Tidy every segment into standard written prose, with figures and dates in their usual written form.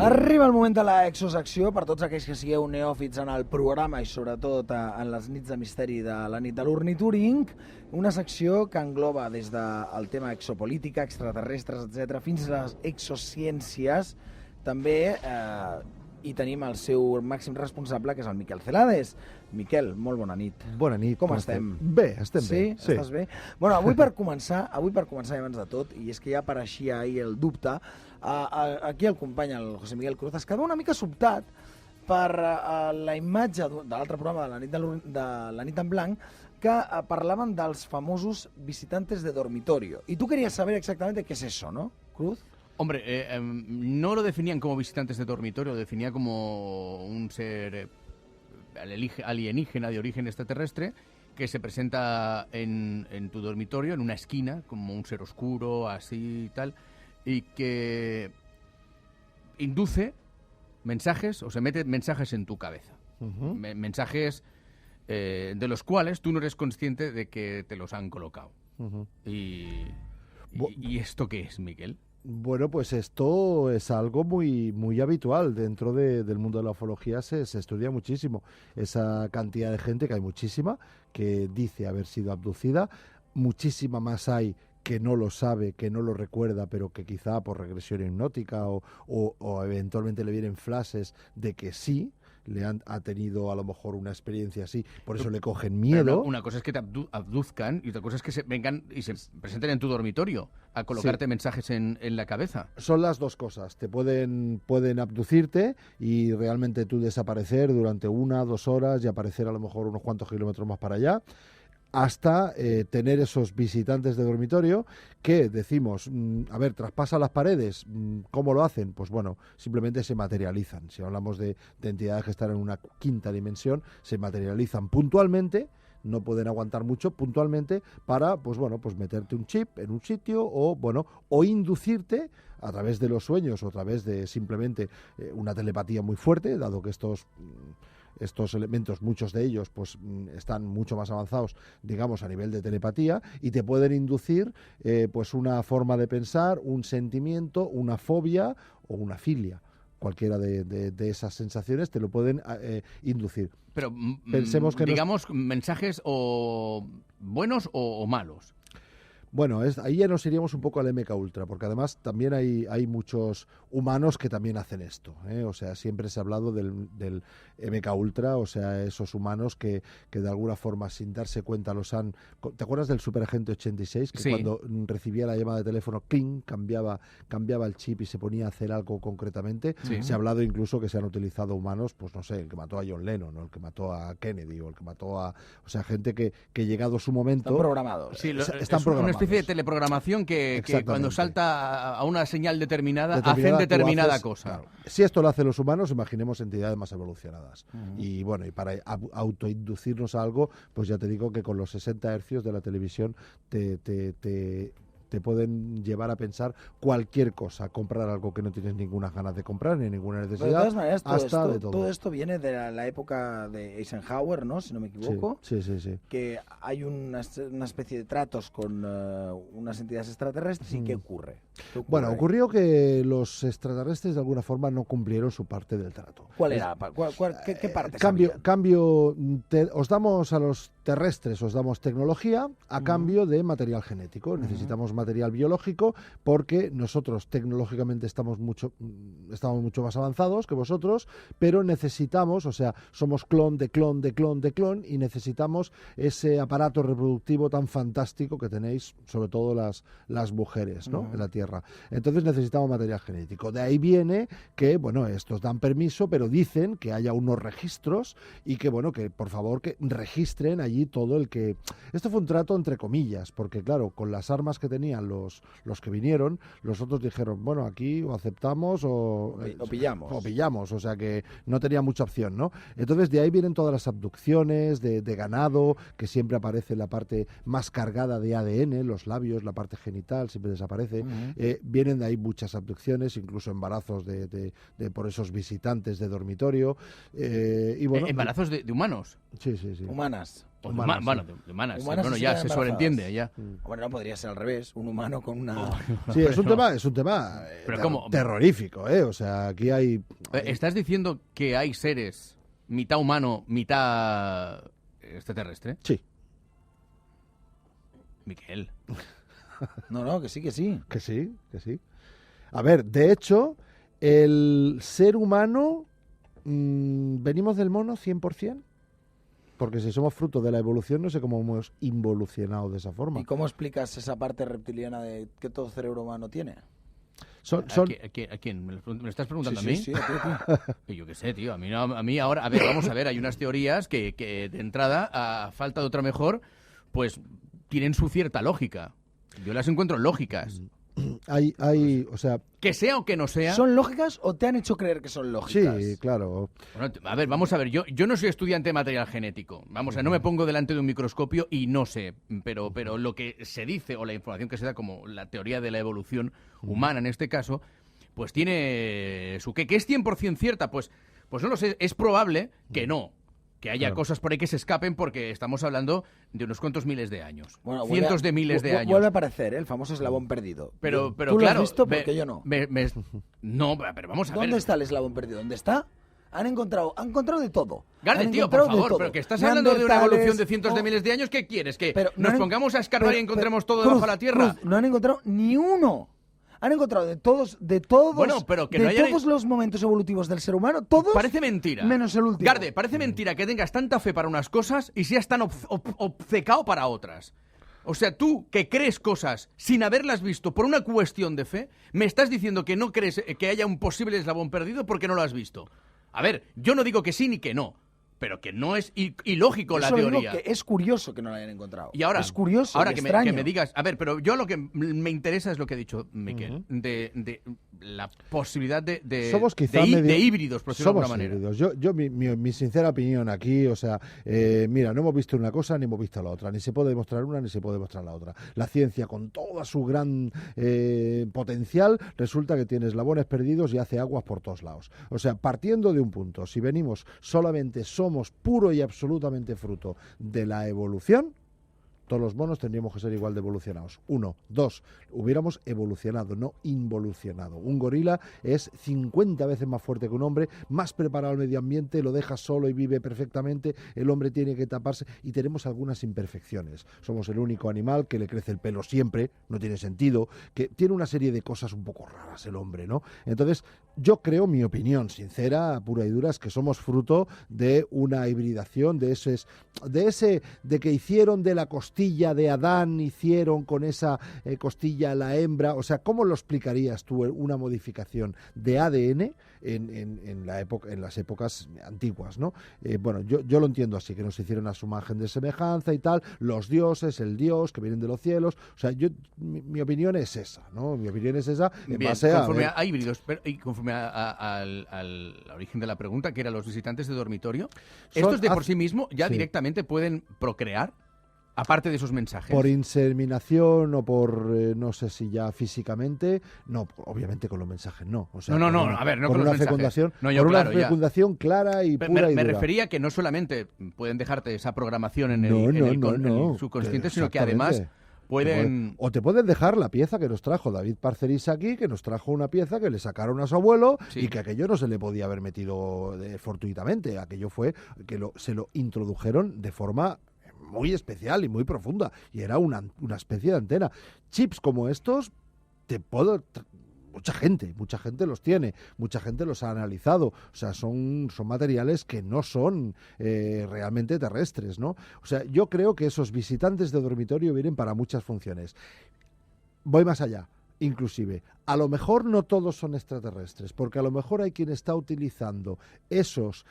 Arriba el moment de la exosecció per tots aquells que sigueu neòfits en el programa i sobretot en les nits de misteri de la nit de l'Ornitúring, una secció que engloba des del tema exopolítica, extraterrestres, etc., fins a les exociències. També hi tenim el seu màxim responsable, que és el Miquel Celades. Miquel, molt bona nit. Bona nit. Com estem? Bé, estem bé. Sí? Estàs bé? Bueno, avui per començar i abans de tot, i és que ja apareixia ahir el dubte, aquí el company, el José Miguel Cruz, es quedava una mica sobtat per la imatge de l'altre programa de la nit en blanc, que parlaven dels famosos visitantes de dormitorio. Y tú querías saber exactamente qué es eso, ¿no, Cruz? Hombre, no lo definían como visitantes de dormitorio, lo definía como un ser alienígena de origen extraterrestre que se presenta en tu dormitorio, en una esquina, como un ser oscuro, así y tal, y que induce mensajes o se mete mensajes en tu cabeza. Mensajes de los cuales tú no eres consciente de que te los han colocado. ¿Y esto qué es, Miguel? Bueno, pues esto es algo muy habitual. Dentro del mundo de la ufología se estudia muchísimo. Esa cantidad de gente, que hay muchísima, que dice haber sido abducida. Muchísima más hay que no lo sabe, que no lo recuerda, pero que quizá por regresión hipnótica o eventualmente le vienen flashes de que sí, ha tenido a lo mejor una experiencia así, por eso le cogen miedo. Pero una cosa es que te abduzcan y otra cosa es que se vengan y se presenten en tu dormitorio a colocarte mensajes en la cabeza. Son las dos cosas. Te pueden abducirte y realmente tú desaparecer durante 1 o 2 horas y aparecer a lo mejor unos cuantos kilómetros más para allá, hasta tener esos visitantes de dormitorio que decimos, a ver, traspasa las paredes. ¿Cómo lo hacen? Pues bueno, simplemente se materializan. Si hablamos de entidades que están en una 5ª dimensión, se materializan puntualmente, no pueden aguantar mucho, puntualmente, para, pues bueno, pues meterte un chip en un sitio o inducirte a través de los sueños o a través de simplemente una telepatía muy fuerte, dado que estos elementos, muchos de ellos, pues están mucho más avanzados, digamos, a nivel de telepatía, y te pueden inducir pues una forma de pensar, un sentimiento, una fobia o una filia. Cualquiera de esas sensaciones te lo pueden inducir. Pero pensemos que digamos mensajes o buenos o malos. Bueno, ahí ya nos iríamos un poco al MK Ultra, porque además también hay muchos humanos que también hacen esto, ¿eh? O sea, siempre se ha hablado del MK Ultra, o sea, esos humanos que de alguna forma, sin darse cuenta, los han... ¿Te acuerdas del Superagente 86? Que sí. Cuando recibía la llamada de teléfono, ¡cling!, cambiaba el chip y se ponía a hacer algo concretamente. Sí. Se ha hablado incluso que se han utilizado humanos, pues no sé, el que mató a John Lennon, o el que mató a Kennedy, o el que mató a... O sea, gente que llegado su momento... Están programados. Sí, están programados. Una especie de teleprogramación que cuando salta a una señal determinada hacen determinada cosa. Claro. Si esto lo hacen los humanos, imaginemos entidades más evolucionadas. Y bueno, y para autoinducirnos a algo, pues ya te digo que con los 60 hercios de la televisión te pueden llevar a pensar cualquier cosa, comprar algo que no tienes ninguna ganas de comprar, ni ninguna necesidad. Pero de todas maneras, todo todo esto viene de la época de Eisenhower, ¿no? Si no me equivoco. Sí. Que hay una especie de tratos con unas entidades extraterrestres. ¿Y qué ocurre? Bueno, ocurrió que los extraterrestres de alguna forma no cumplieron su parte del trato. ¿Cuál era? ¿Qué parte? Cambio, os damos a los terrestres, os damos tecnología a cambio de material genético. Necesitamos material biológico porque nosotros tecnológicamente estamos mucho más avanzados que vosotros, pero necesitamos, o sea, somos clon de clon de clon de clon y necesitamos ese aparato reproductivo tan fantástico que tenéis, sobre todo las mujeres, ¿no? En la Tierra. Entonces necesitamos material genético. De ahí viene que, bueno, estos dan permiso, pero dicen que haya unos registros y que, bueno, que por favor que registren allí todo el que... Esto fue un trato entre comillas, porque claro, con las armas que tenían los que vinieron, los otros dijeron, bueno, aquí o aceptamos o pillamos, o sea que no tenía mucha opción, ¿no? Entonces de ahí vienen todas las abducciones de ganado, que siempre aparece la parte más cargada de ADN, los labios, la parte genital siempre desaparece. Vienen de ahí muchas abducciones, incluso embarazos de por esos visitantes de dormitorio. Y bueno, ¿embarazos de humanos? Sí. Humanas. O Humanas, bueno, sí. de humanas. Humanas Bueno, se ya quedan se embarazadas. sobreentiende, ya. Hombre, no podría ser al revés, un humano con una... Sí, es un tema Pero ¿cómo? terrorífico, ¿eh? O sea, aquí hay... ¿Estás diciendo que hay seres mitad humano, mitad extraterrestre? Sí, Miquel. No, que sí, que sí. que sí, que sí. A ver, de hecho, el ser humano, ¿venimos del mono 100%? Porque si somos fruto de la evolución, no sé cómo hemos involucionado de esa forma. ¿Y cómo explicas esa parte reptiliana de que todo cerebro humano tiene? Son, ¿A quién? ¿Me lo estás preguntando Sí, a mí? sí, a ti. Yo qué sé, tío. A mí ahora... A ver, vamos a ver. Hay unas teorías que de entrada, a falta de otra mejor, pues tienen su cierta lógica. Yo las encuentro lógicas. o sea, Que sea o que no sea... ¿Son lógicas o te han hecho creer que son lógicas? sí, claro. Bueno, a ver, vamos a ver, yo no soy estudiante de material genético, vamos a ver, no me pongo delante de un microscopio y no sé, pero lo que se dice o la información que se da como la teoría de la evolución humana en este caso, pues tiene su qué, que es 100% cierta, pues no lo sé, es probable que no, que haya Claro. cosas por ahí que se escapen porque estamos hablando de unos cuantos miles de años, Bueno, cientos de miles de años. Vuelve a aparecer, ¿eh? El famoso eslabón perdido. Pero ¿Tú claro, lo has visto? Porque yo no. No, pero vamos a ver. ¿Dónde está el eslabón perdido? ¿Dónde está? Han encontrado de todo. Garde, Han tío, por encontrado de favor, todo. pero que estás hablando de una Neandertales, evolución de cientos de oh, miles de años, ¿qué quieres? ¿Que pero nos no han- pongamos a escarbar y pero- encontremos todo Cruz, debajo de la tierra? Cruz, no han encontrado ni uno. Han encontrado de todos, Bueno, pero que de no hayan- todos los momentos evolutivos del ser humano, todos Parece mentira. menos el último. Garde, parece mentira que tengas tanta fe para unas cosas y seas tan obcecado para otras. O sea, tú que crees cosas sin haberlas visto por una cuestión de fe, me estás diciendo que no crees que haya un posible eslabón perdido porque no lo has visto. A ver, yo no digo que sí ni que no, pero que no es ilógico la Eso digo teoría. que es curioso que no lo hayan encontrado. Y ahora, es curioso, ahora y que extraño. me digas, a ver, pero yo lo que me interesa es lo que ha dicho Miquel, de la posibilidad de Somos quizá de medio- híbridos, por decirlo de somos alguna manera. híbridos. Yo mi sincera opinión aquí, o sea, mira, no hemos visto una cosa ni hemos visto la otra, ni se puede demostrar una ni se puede demostrar la otra. La ciencia, con toda su gran potencial, resulta que tiene eslabones perdidos y hace aguas por todos lados. O sea, partiendo de un punto, si venimos solamente somos puro y absolutamente fruto de la evolución, todos los monos tendríamos que ser igual de evolucionados. 1, 2, hubiéramos evolucionado, no involucionado. Un gorila es 50 veces más fuerte que un hombre, más preparado al medio ambiente, lo deja solo y vive perfectamente, el hombre tiene que taparse y tenemos algunas imperfecciones. Somos el único animal que le crece el pelo siempre, no tiene sentido, que tiene una serie de cosas un poco raras el hombre, ¿no? Entonces, yo creo, mi opinión sincera, pura y dura, es que somos fruto de una hibridación, de que hicieron de la costilla de Adán, hicieron con esa costilla la hembra. O sea, ¿cómo lo explicarías tú una modificación de ADN en las épocas antiguas, ¿no? Bueno, yo lo entiendo así, que nos hicieron a su imagen de semejanza y tal, los dioses, el dios que vienen de los cielos. O sea, mi opinión es esa, ¿no? Mi opinión es esa en Bien, base conforme a... a híbridos, y conforme al origen de la pregunta, que eran los visitantes de dormitorio, estos de por sí mismos ya sí. directamente pueden procrear, aparte de esos mensajes. Por inseminación o por, no sé si ya físicamente, no, obviamente con los mensajes no. O sea, No, por a ver, no por con una los mensajes. fecundación, No, yo por claro, una ya. fecundación clara y pura y Me dura. refería que no solamente pueden dejarte esa programación en No, en no, el subconsciente, que sino que además exactamente. pueden... O te pueden dejar la pieza que nos trajo David Parcerís aquí, que nos trajo una pieza que le sacaron a su abuelo Sí. y que aquello no se le podía haber metido fortuitamente. Aquello fue que se lo introdujeron de forma muy especial y muy profunda. Y era una especie de antena. Chips como estos, mucha gente los tiene, mucha gente los ha analizado, o sea, son materiales que no son realmente terrestres, ¿no? O sea, yo creo que esos visitantes de dormitorio vienen para muchas funciones. Voy más allá, inclusive, a lo mejor no todos son extraterrestres, porque a lo mejor hay quien está utilizando esos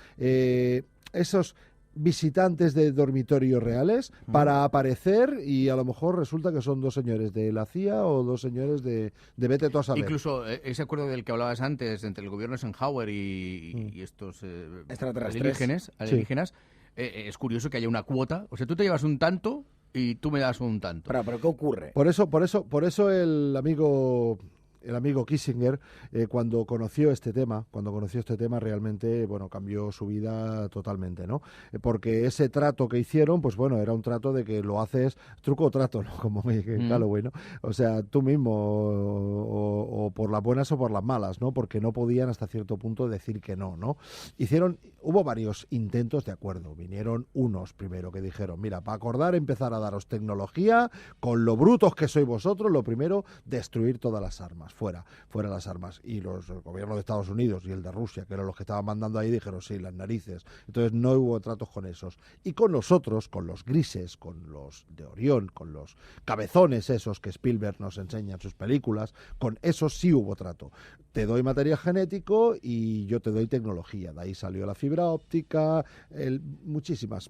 visitantes de dormitorio reales para aparecer y a lo mejor resulta que son 2 señores de la CIA o 2 señores de vete tú a saber. Incluso ese acuerdo del que hablabas antes entre el gobierno de Eisenhower y estos Extraterrestres. alienígenas, es curioso que haya una cuota. O sea, tú te llevas un tanto y tú me das un tanto. Pero ¿qué ocurre? Por eso el amigo el amigo Kissinger, cuando conoció este tema, realmente, bueno, cambió su vida totalmente, ¿no? Porque ese trato que hicieron, pues bueno, era un trato de que lo haces truco o trato, ¿no? Como Calloway, ¿no? O sea, tú mismo, o por las buenas o por las malas, ¿no? Porque no podían hasta cierto punto decir que no, ¿no? Hubo varios intentos de acuerdo. Vinieron unos primero que dijeron, mira, para acordar, empezar a daros tecnología, con lo brutos que sois vosotros, lo primero, destruir todas las armas, fuera las armas. Y el gobierno de Estados Unidos y el de Rusia, que eran los que estaban mandando ahí, dijeron, sí, las narices. Entonces no hubo tratos con esos. Y con los otros, con los grises, con los de Orión, con los cabezones esos que Spielberg nos enseña en sus películas, con esos sí hubo trato. Te doy material genético y yo te doy tecnología. De ahí salió la fibra óptica, muchísimas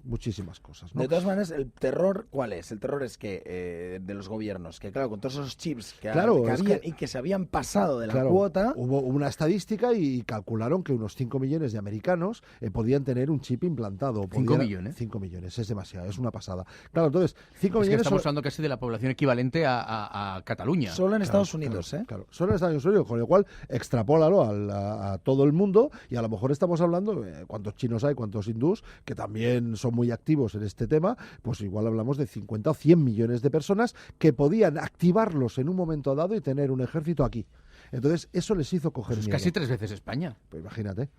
cosas, ¿no? De todas maneras, ¿el terror cuál es? El terror es que de los gobiernos, que claro, con todos esos chips que había y que se habían pasado de la cuota... Hubo una estadística y calcularon que unos 5 millones de americanos podían tener un chip implantado. 5 millones. 5 millones, es demasiado, es una pasada. Claro, entonces, 5 millones... que estamos hablando casi de la población equivalente a Cataluña. Solo en Estados Unidos, ¿eh? Claro, solo en Estados Unidos, con lo cual extrapólalo a todo el mundo y a lo mejor estamos hablando, cuántos chinos hay, cuántos hindús, que también son muy activos en este tema, pues igual hablamos de 50 o 100 millones de personas que podían activarlos en un momento dado y tener un ejército aquí. Entonces, eso les hizo coger miedo. Es casi 3 veces España. Pues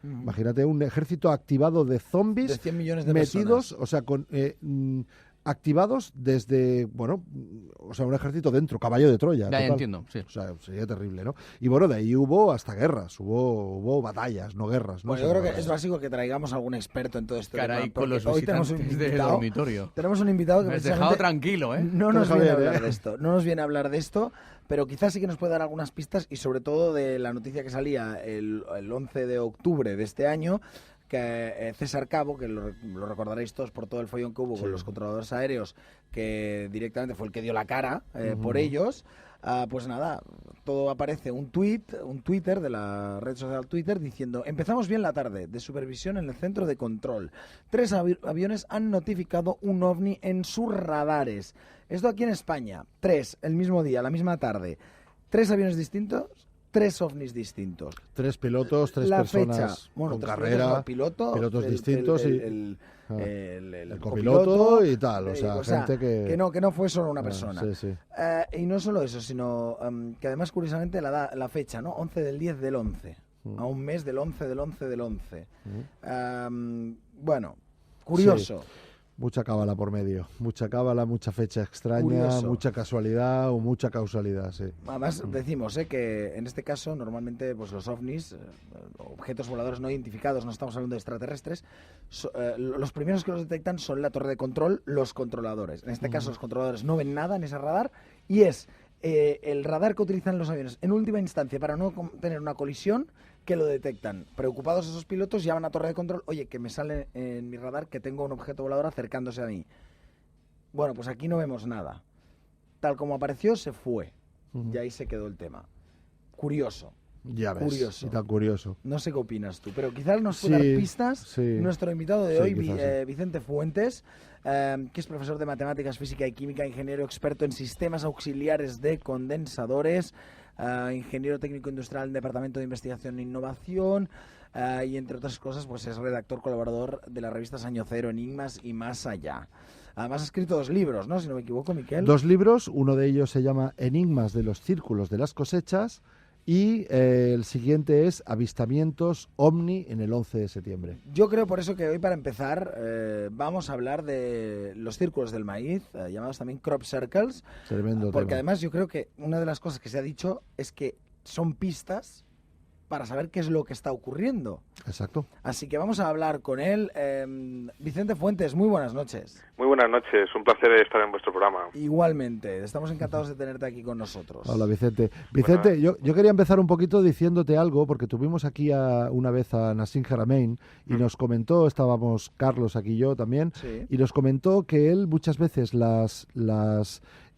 imagínate un ejército activado de zombies de 100 millones de metidos, personas. O sea, con... activados desde, bueno, o sea, un ejército dentro, caballo de Troya. Ya entiendo, sí. O sea, sería terrible, ¿no? Y bueno, de ahí hubo hasta guerras, hubo batallas, no guerras. Bueno, yo creo que es básico que traigamos algún experto en todo esto. Caray, con los visitantes del dormitorio. Tenemos un invitado que me has dejado tranquilo, ¿eh? No nos viene a hablar de esto, no nos viene a hablar de esto, pero quizás sí que nos puede dar algunas pistas y sobre todo de la noticia que salía el 11 de octubre de este año, que César Cabo, que lo recordaréis todos por todo el follón que hubo con los controladores aéreos, que directamente fue el que dio la cara por ellos, pues nada, todo aparece un Twitter de la red social Twitter diciendo: empezamos bien la tarde de supervisión en el centro de control. 3 aviones han notificado un ovni en sus radares. Esto aquí en España. 3 el mismo día, la misma tarde. 3 aviones distintos. 3 ovnis distintos. 3 pilotos, 3 personas con carrera, pilotos distintos el copiloto y tal, o sea, gente que no fue solo una persona. Sí. Y no solo eso, sino que además curiosamente la fecha, ¿no? 11 del 10 del 11, a un mes del 11 del 11 del 11. Bueno, curioso. Sí. Mucha cábala por medio, mucha cábala, mucha fecha extraña, curioso. Mucha casualidad o mucha causalidad, sí. Además decimos que en este caso normalmente pues los ovnis, objetos voladores no identificados, no estamos hablando de extraterrestres, los primeros que los detectan son la torre de control, los controladores. En este caso los controladores no ven nada en ese radar y es el radar que utilizan los aviones en última instancia para no tener una colisión, que lo detectan. Preocupados esos pilotos, llaman a torre de control: oye, que me sale en mi radar que tengo un objeto volador acercándose a mí. Bueno, pues aquí no vemos nada. Tal como apareció, se fue. Y ahí se quedó el tema. Curioso. Ya ves, curioso. Y tan curioso. No sé qué opinas tú, pero quizás nos puede dar pistas nuestro invitado de hoy, Vicente Fuentes, que es profesor de Matemáticas, Física y Química, ingeniero experto en sistemas auxiliares de condensadores, ingeniero técnico industrial en Departamento de Investigación e Innovación, y entre otras cosas pues es redactor colaborador de las revistas Año Cero, Enigmas y Más Allá. Además ha escrito 2 libros, ¿no? Si no me equivoco, Miquel. 2 libros, uno de ellos se llama Enigmas de los círculos de las cosechas y el siguiente es Avistamientos OVNI en el 11 de septiembre. Yo creo por eso que hoy, para empezar, vamos a hablar de los círculos del maíz, llamados también crop circles. Tremendo porque tema. Además yo creo que una de las cosas que se ha dicho es que son pistas para saber qué es lo que está ocurriendo. Exacto. Así que vamos a hablar con él. Vicente Fuentes, muy buenas noches. Muy buenas noches, un placer estar en vuestro programa. Igualmente, estamos encantados de tenerte aquí con nosotros. Hola, Vicente. Vicente, yo quería empezar un poquito diciéndote algo, porque tuvimos aquí una vez a Nassim Haramein y nos comentó, estábamos Carlos aquí y yo también, y nos comentó que él muchas veces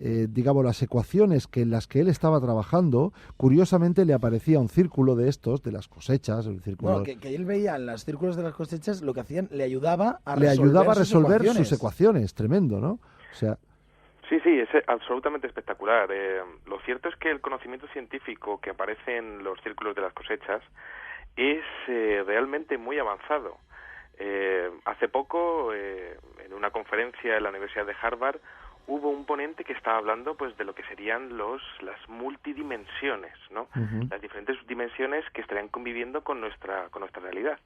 digamos, las ecuaciones en las que él estaba trabajando, curiosamente le aparecía un círculo de estos, de las cosechas, el círculo... Bueno, que él veía en los círculos de las cosechas, lo que hacían, le ayudaba a resolver sus ecuaciones. Tremendo, ¿no? O sea... Sí, es absolutamente espectacular. Lo cierto es que el conocimiento científico que aparece en los círculos de las cosechas es realmente muy avanzado. Hace poco, en una conferencia en la Universidad de Harvard, hubo un ponente que estaba hablando pues de lo que serían las multidimensiones, ¿no? Ujú. Las diferentes dimensiones que estarían conviviendo con nuestra realidad.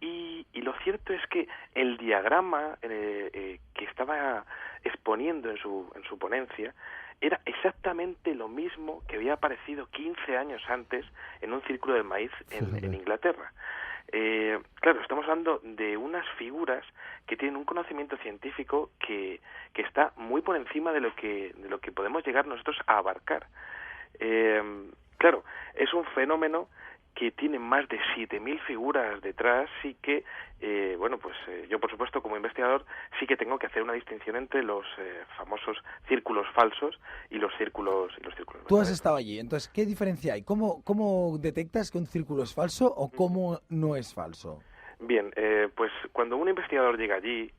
Y lo cierto es que el diagrama que estaba exponiendo en su ponencia era exactamente lo mismo que había aparecido 15 años antes en un círculo del maíz en Inglaterra. Claro, estamos hablando de unas figuras que tienen un conocimiento científico que está muy por encima de lo que podemos llegar nosotros a abarcar. Claro, es un fenómeno que tiene más de 7.000 figuras detrás y que, yo por supuesto como investigador sí que tengo que hacer una distinción entre los famosos círculos falsos y los círculos verdaderos. Tú has estado allí, entonces, ¿qué diferencia hay? ¿Cómo detectas que un círculo es falso o cómo no es falso? Bien, pues cuando un investigador llega allí,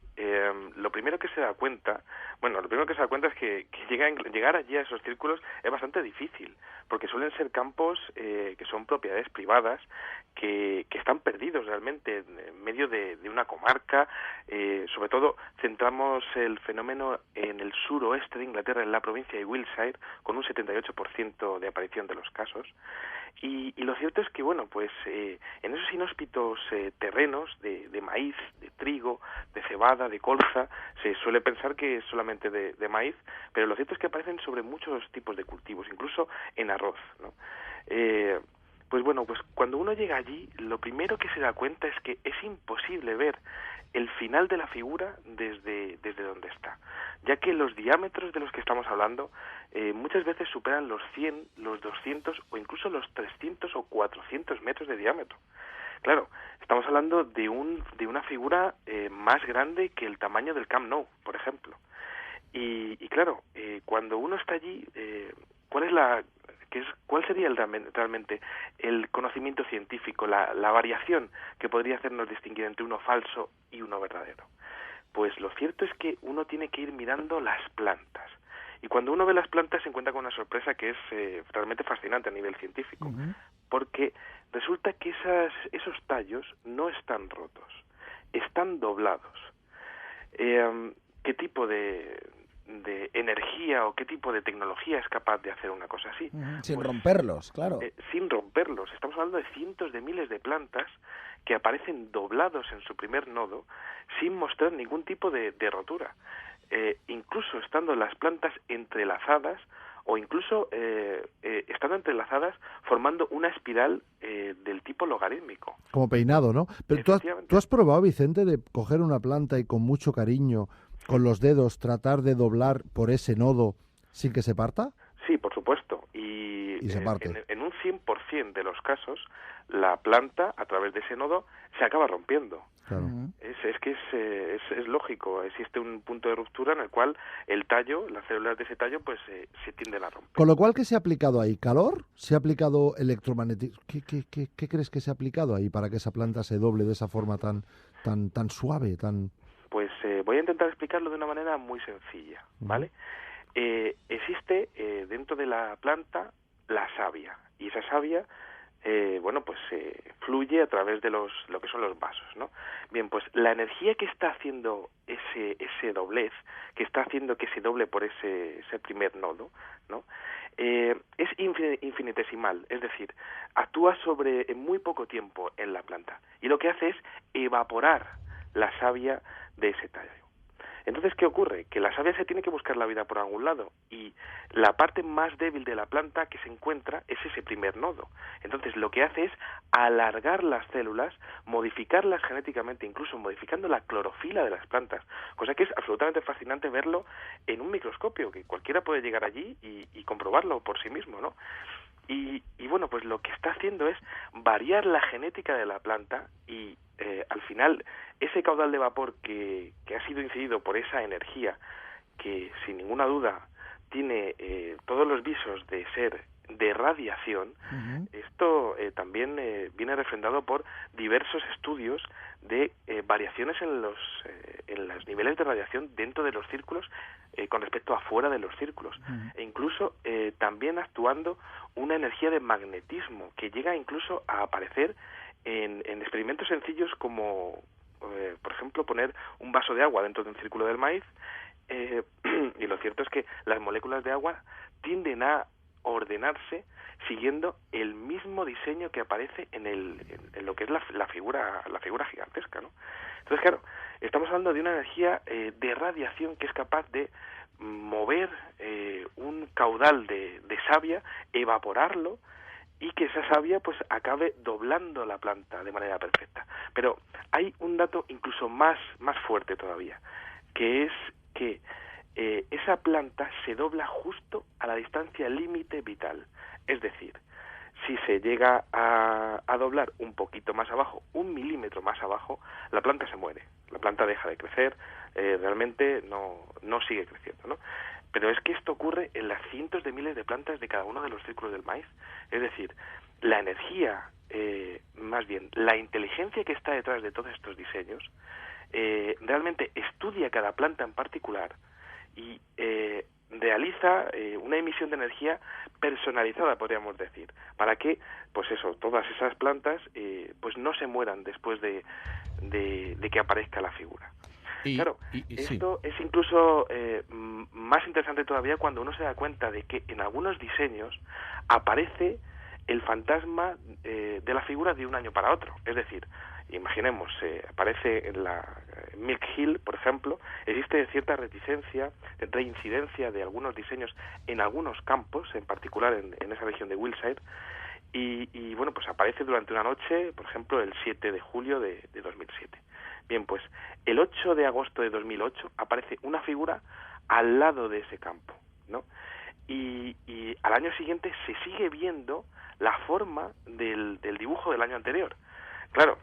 lo primero que se da cuenta es que llegar allí a esos círculos es bastante difícil, porque suelen ser campos que son propiedades privadas, que están perdidos realmente en medio de una comarca. Sobre todo centramos el fenómeno en el suroeste de Inglaterra, en la provincia de Wiltshire, con un 78% de aparición de los casos. Y lo cierto es que, en esos inhóspitos terrenos de maíz, de trigo, de cebada, de colza, se suele pensar que es solamente de maíz, pero lo cierto es que aparecen sobre muchos tipos de cultivos, incluso en arroz, ¿no? Pues cuando uno llega allí, lo primero que se da cuenta es que es imposible ver el final de la figura desde donde está, ya que los diámetros de los que estamos hablando muchas veces superan los 100, los 200 o incluso los 300 o 400 metros de diámetro. Claro, estamos hablando de una figura más grande que el tamaño del Camp Nou, por ejemplo. Y claro, cuando uno está allí, ¿cuál sería realmente el conocimiento científico, la variación que podría hacernos distinguir entre uno falso y uno verdadero? Pues lo cierto es que uno tiene que ir mirando las plantas. Y cuando uno ve las plantas se encuentra con una sorpresa que es realmente fascinante a nivel científico. Uh-huh. Porque resulta que esos tallos no están rotos, están doblados. ¿Qué tipo de energía o qué tipo de tecnología es capaz de hacer una cosa así? Uh-huh. Sin romperlos, claro. Sin romperlos. Estamos hablando de cientos de miles de plantas que aparecen doblados en su primer nodo sin mostrar ningún tipo de rotura. Incluso estando las plantas entrelazadas o incluso estando entrelazadas formando una espiral del tipo logarítmico. Como peinado, ¿no? Pero ¿tú has probado, Vicente, de coger una planta y con mucho cariño, con los dedos, tratar de doblar por ese nodo sin que se parta? Sí, por supuesto. Y se parte. En un 100% de los casos, la planta, a través de ese nodo, se acaba rompiendo. Claro. Es lógico, existe un punto de ruptura en el cual el tallo, las células de ese tallo, pues se tienden a romper. Con lo cual, ¿qué se ha aplicado ahí? ¿Calor? ¿Se ha aplicado electromagnetismo? ¿Qué crees que se ha aplicado ahí para que esa planta se doble de esa forma tan suave, tan...? Pues voy a intentar explicarlo de una manera muy sencilla, ¿vale? Existe dentro de la planta la savia, y esa savia fluye a través de lo que son los vasos, ¿no? Bien, pues la energía que está haciendo ese doblez, que está haciendo que se doble por ese primer nodo, ¿no? Es infinitesimal, es decir, actúa en muy poco tiempo en la planta, y lo que hace es evaporar la savia de ese tallo. Entonces, ¿qué ocurre? Que la savia se tiene que buscar la vida por algún lado y la parte más débil de la planta que se encuentra es ese primer nodo. Entonces, lo que hace es alargar las células, modificarlas genéticamente, incluso modificando la clorofila de las plantas, cosa que es absolutamente fascinante verlo en un microscopio, que cualquiera puede llegar allí y comprobarlo por sí mismo, ¿no? Y pues lo que está haciendo es variar la genética de la planta y al final ese caudal de vapor que ha sido incidido por esa energía que sin ninguna duda tiene todos los visos de ser de radiación, esto también viene refrendado por diversos estudios de variaciones en los niveles de radiación dentro de los círculos con respecto a fuera de los círculos, e incluso también actuando una energía de magnetismo que llega incluso a aparecer en experimentos sencillos como, por ejemplo, poner un vaso de agua dentro de un círculo del maíz, y lo cierto es que las moléculas de agua tienden a ordenarse siguiendo el mismo diseño que aparece en lo que es la figura gigantesca, ¿no? Entonces, claro, estamos hablando de una energía de radiación que es capaz de mover un caudal de savia, evaporarlo, y que esa savia pues acabe doblando la planta de manera perfecta. Pero hay un dato incluso más fuerte todavía, que es que esa planta se dobla justo a la distancia límite vital. Es decir, si se llega a doblar un poquito más abajo, 1 milímetro más abajo, la planta se muere. La planta deja de crecer, realmente no sigue creciendo, ¿no? Pero es que esto ocurre en las cientos de miles de plantas de cada uno de los círculos del maíz. Es decir, la energía, más bien, la inteligencia que está detrás de todos estos diseños, realmente estudia cada planta en particular y realiza una emisión de energía personalizada, podríamos decir, para que, pues eso, todas esas plantas pues no se mueran después de que aparezca la figura. Claro, esto es incluso más interesante todavía cuando uno se da cuenta de que en algunos diseños aparece el fantasma de la figura de un año para otro. Es decir, imaginemos, aparece en la Milk Hill, por ejemplo, existe cierta reticencia, reincidencia de algunos diseños en algunos campos, en particular en esa región de Wiltshire, y bueno, pues aparece durante una noche, por ejemplo, el 7 de julio de 2007. Bien, pues el 8 de agosto de 2008 aparece una figura al lado de ese campo, ¿no? Y al año siguiente se sigue viendo la forma del dibujo del año anterior. Claro,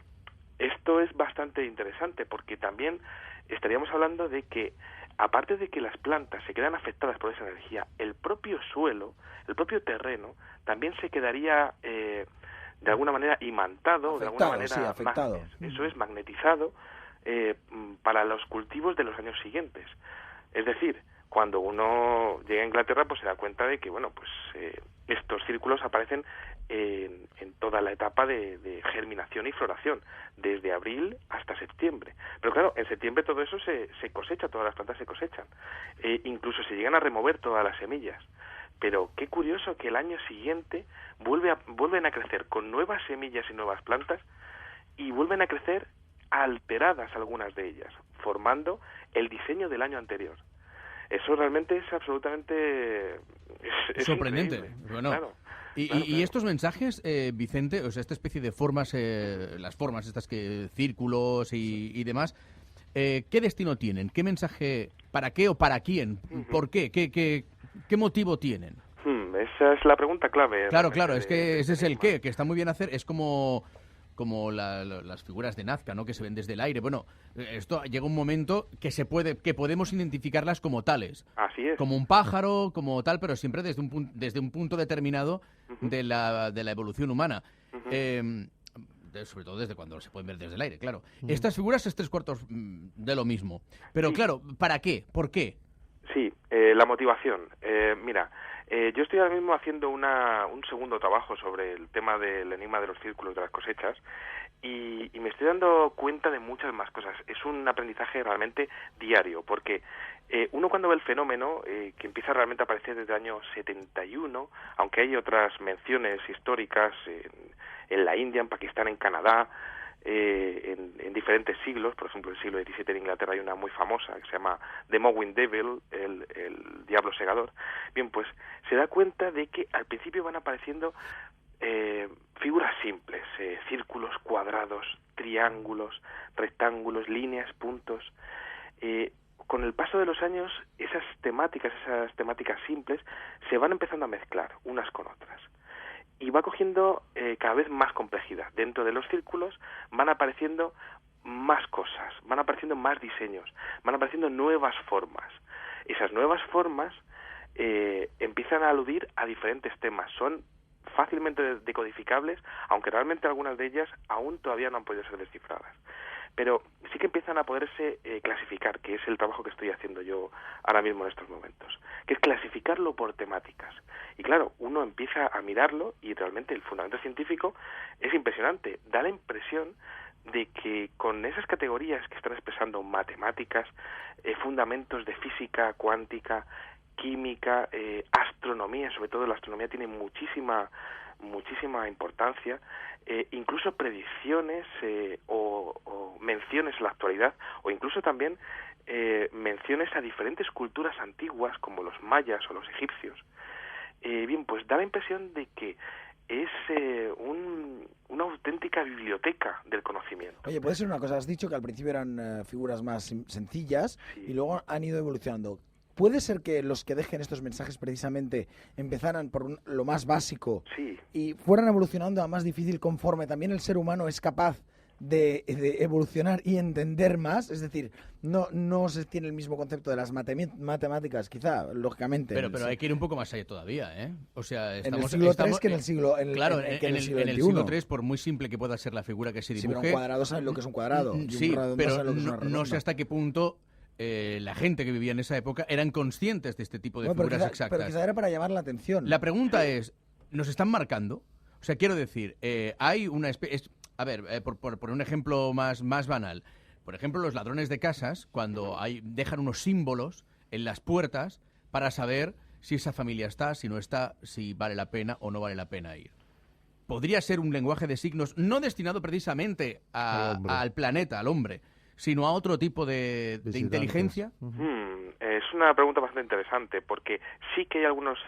esto es bastante interesante porque también estaríamos hablando de que, aparte de que las plantas se quedan afectadas por esa energía, el propio suelo, el propio terreno, también se quedaría de alguna manera imantado, de alguna manera, sí, afectado. Eso es, magnetizado para los cultivos de los años siguientes. Es decir, cuando uno llega a Inglaterra, pues se da cuenta de que, bueno, pues estos círculos aparecen en toda la etapa de germinación y floración, desde abril hasta septiembre. Pero claro, en septiembre todo eso se cosecha, todas las plantas se cosechan. Incluso se llegan a remover todas las semillas. Pero qué curioso que el año siguiente vuelven a crecer con nuevas semillas y nuevas plantas, y vuelven a crecer alteradas algunas de ellas, formando el diseño del año anterior. Eso realmente es absolutamente es sorprendente. Increíble. Bueno, claro. Y estos mensajes, Vicente, o sea, esta especie de formas, las formas estas que círculos y demás, ¿qué destino tienen? ¿Qué mensaje? ¿Para qué o para quién? ¿Por qué? ¿Qué motivo tienen? Esa es la pregunta clave. Claro, es que ese es el qué, que está muy bien hacer. Es como las figuras de Nazca, ¿no? Que se ven desde el aire. Bueno, esto llega un momento que podemos identificarlas como tales. Así es. Como un pájaro, como tal, pero siempre desde un punto determinado de la evolución humana. Sobre todo desde cuando se pueden ver desde el aire, claro. Estas figuras es 3/4 de lo mismo. Pero sí. Claro, ¿para qué? ¿Por qué? Sí, la motivación. Mira, yo estoy ahora mismo haciendo un segundo trabajo sobre el tema del enigma de los círculos de las cosechas y me estoy dando cuenta de muchas más cosas. Es un aprendizaje realmente diario, porque uno cuando ve el fenómeno, que empieza realmente a aparecer desde el año 71, aunque hay otras menciones históricas en la India, en Pakistán, en Canadá, en diferentes siglos. Por ejemplo, en el siglo XVII en Inglaterra hay una muy famosa que se llama The Mowing Devil, el diablo segador. Bien, pues se da cuenta de que al principio van apareciendo figuras simples, círculos, cuadrados, triángulos, rectángulos, líneas, puntos. Con el paso de los años, esas temáticas simples se van empezando a mezclar unas con otras. Y va cogiendo cada vez más complejidad. Dentro de los círculos van apareciendo más cosas, van apareciendo más diseños, van apareciendo nuevas formas. Esas nuevas formas empiezan a aludir a diferentes temas. Son fácilmente decodificables, aunque realmente algunas de ellas aún todavía no han podido ser descifradas. Pero sí que empiezan a poderse clasificar, que es el trabajo que estoy haciendo yo ahora mismo en estos momentos, que es clasificarlo por temáticas. Y claro, uno empieza a mirarlo y realmente el fundamento científico es impresionante. Da la impresión de que con esas categorías que están expresando matemáticas, fundamentos de física cuántica, química, astronomía, sobre todo la astronomía tiene muchísima importancia, incluso predicciones o menciones a la actualidad, o incluso también menciones a diferentes culturas antiguas como los mayas o los egipcios. Bien, pues da la impresión de que es una auténtica biblioteca del conocimiento. Oye, puede ser una cosa, has dicho que al principio eran figuras más sencillas y luego han ido evolucionando. ¿Puede ser que los que dejen estos mensajes precisamente empezaran por lo más básico y fueran evolucionando a más difícil conforme también el ser humano es capaz de evolucionar y entender más? Es decir, no se tiene el mismo concepto de las matemáticas, quizá, lógicamente. Pero hay que ir un poco más allá todavía, ¿eh? O sea, en el siglo III que en el siglo Claro, en el siglo III, por muy simple que pueda ser la figura que se dibuje... Sí, pero un cuadrado sabe lo que es un cuadrado. Sí, pero no sé hasta qué punto... la gente que vivía en esa época eran conscientes de este tipo de figuras exactas. Pero quizá era para llamar la atención. La pregunta es, ¿nos están marcando? O sea, quiero decir, hay una especie... A ver, por un ejemplo más banal. Por ejemplo, los ladrones de casas, cuando dejan unos símbolos en las puertas para saber si esa familia está, si no está, si vale la pena o no vale la pena ir. Podría ser un lenguaje de signos no destinado precisamente al planeta, al hombre, sino a otro tipo de inteligencia. Es una pregunta bastante interesante, porque sí que hay algunos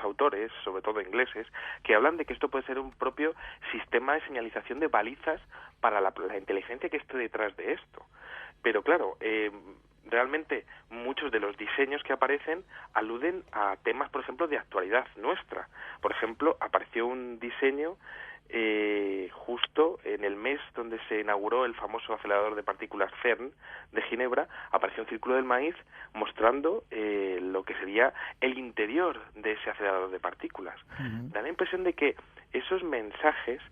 autores, sobre todo ingleses, que hablan de que esto puede ser un propio sistema de señalización de balizas para la inteligencia que esté detrás de esto. Pero claro, realmente muchos de los diseños que aparecen aluden a temas, por ejemplo, de actualidad nuestra. Por ejemplo, apareció un diseño justo en el mes donde se inauguró el famoso acelerador de partículas CERN de Ginebra, apareció un círculo del maíz mostrando lo que sería el interior de ese acelerador de partículas. Da la impresión de que esos mensajes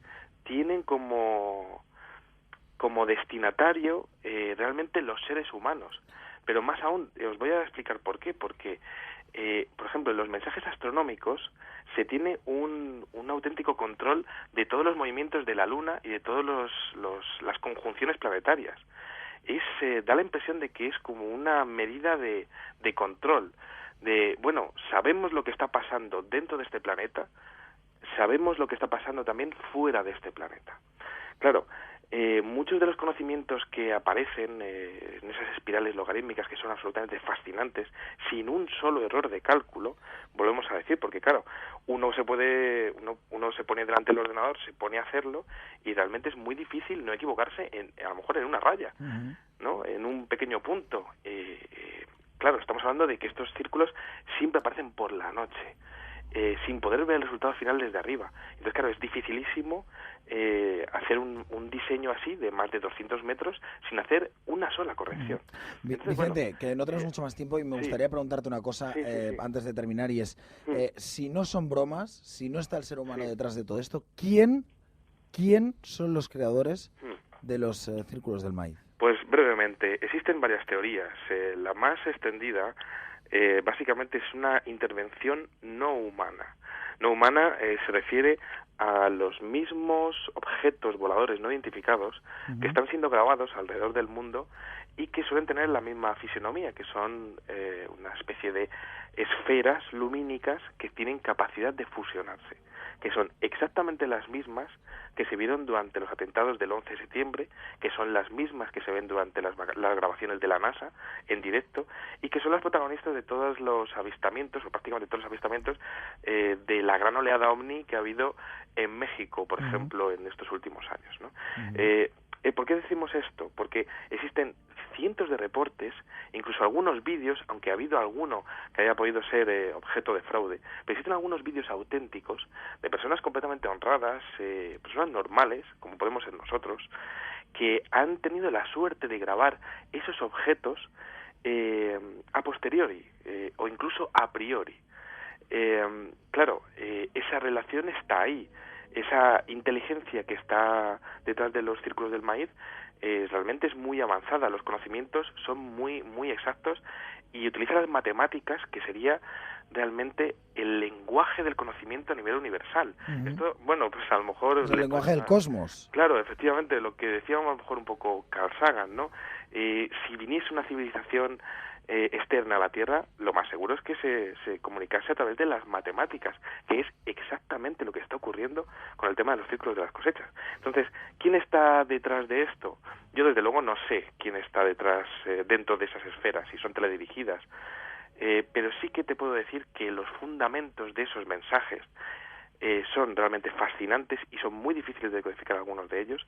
tienen como destinatario realmente los seres humanos. Pero más aún, os voy a explicar por qué. Porque, por ejemplo, en los mensajes astronómicos se tiene un auténtico control de todos los movimientos de la Luna y de todas las conjunciones planetarias. Da la impresión de que es como una medida de control. Sabemos lo que está pasando dentro de este planeta, sabemos lo que está pasando también fuera de este planeta. Claro, muchos de los conocimientos que aparecen en esas espirales logarítmicas, que son absolutamente fascinantes, sin un solo error de cálculo, volvemos a decir, porque claro, uno se pone delante del ordenador, se pone a hacerlo, y realmente es muy difícil no equivocarse a lo mejor en una raya, ¿no? En un pequeño punto. Claro, estamos hablando de que estos círculos siempre aparecen por la noche, sin poder ver el resultado final desde arriba. Entonces, claro, es dificilísimo hacer un diseño así de más de 200 metros sin hacer una sola corrección. Entonces, Vicente, que no tenemos mucho más tiempo y me gustaría preguntarte una cosa antes de terminar, y es, si no son bromas, si no está el ser humano detrás de todo esto, ¿quién son los creadores de los círculos del maíz? Pues brevemente, existen varias teorías. La más extendida básicamente es una intervención no humana. No humana se refiere a los mismos objetos voladores no identificados que están siendo grabados alrededor del mundo y que suelen tener la misma fisionomía, que son una especie de esferas lumínicas que tienen capacidad de fusionarse, que son exactamente las mismas que se vieron durante los atentados del 11 de septiembre, que son las mismas que se ven durante las grabaciones de la NASA en directo, y que son las protagonistas de todos los avistamientos, o prácticamente todos los avistamientos, de la gran oleada OVNI que ha habido en México, por ejemplo, en estos últimos años, ¿no? ¿Por qué decimos esto? Porque existen cientos de reportes, incluso algunos vídeos, aunque ha habido alguno que haya podido ser objeto de fraude, pero existen algunos vídeos auténticos de personas completamente honradas, personas normales, como podemos ser nosotros, que han tenido la suerte de grabar esos objetos a posteriori o incluso a priori. Claro, esa relación está ahí, esa inteligencia que está detrás de los círculos del maíz realmente es muy avanzada, los conocimientos son muy, muy exactos y utiliza las matemáticas, que sería realmente el lenguaje del conocimiento a nivel universal. Esto, bueno, pues a lo mejor... Es el lenguaje del cosmos. Claro, efectivamente, lo que decíamos a lo mejor un poco Carl Sagan, ¿no? Si viniese una civilización externa a la Tierra, lo más seguro es que se comunicase a través de las matemáticas, que es exactamente lo que está ocurriendo con el tema de los círculos de las cosechas. Entonces, ¿quién está detrás de esto? Yo desde luego no sé quién está detrás dentro de esas esferas, si son teledirigidas, pero sí que te puedo decir que los fundamentos de esos mensajes son realmente fascinantes y son muy difíciles de decodificar algunos de ellos,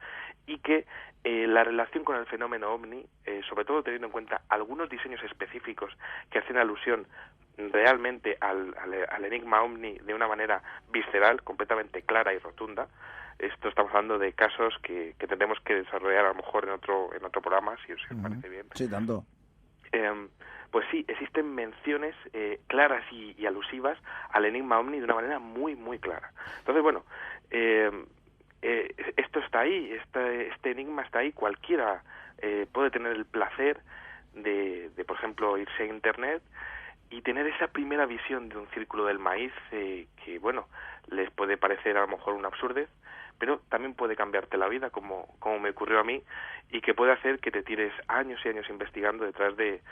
y que la relación con el fenómeno OVNI, sobre todo teniendo en cuenta algunos diseños específicos que hacen alusión realmente al enigma OVNI de una manera visceral, completamente clara y rotunda. Esto estamos hablando de casos que tendremos que desarrollar a lo mejor en otro programa, si os parece bien. Sí, tanto. Pues sí, existen menciones claras y alusivas al enigma OVNI de una manera muy, muy clara. Entonces, bueno, esto está ahí, este enigma está ahí. Cualquiera puede tener el placer de, por ejemplo, irse a Internet y tener esa primera visión de un círculo del maíz que, bueno, les puede parecer a lo mejor una absurdez, pero también puede cambiarte la vida, como me ocurrió a mí, y que puede hacer que te tires años y años investigando detrás de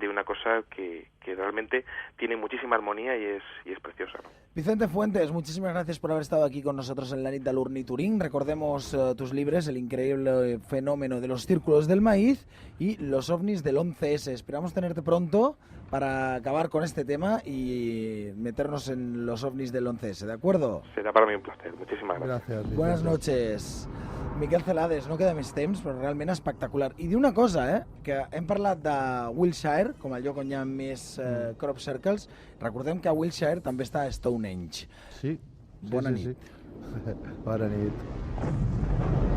una cosa que realmente tiene muchísima armonía y es preciosa, ¿no? Vicente Fuentes, muchísimas gracias por haber estado aquí con nosotros en la nit de l'Ornituring. Recordemos tus libros, El increíble fenómeno de los círculos del maíz y Los ovnis del 11S. Esperamos tenerte pronto para acabar con este tema y meternos en los ovnis del 11S, ¿de acuerdo? Serà para mí un placer. Muchísimas gracias. Gràcies. Buenas noches. Miquel Celades, no queda més temps, però realment espectacular. I dir una cosa, que hem parlat de Wiltshire, com el lloc on hi ha més crop circles. Recordem que a Wiltshire també està Stonehenge. Sí. Bona nit. Sí. Bona nit.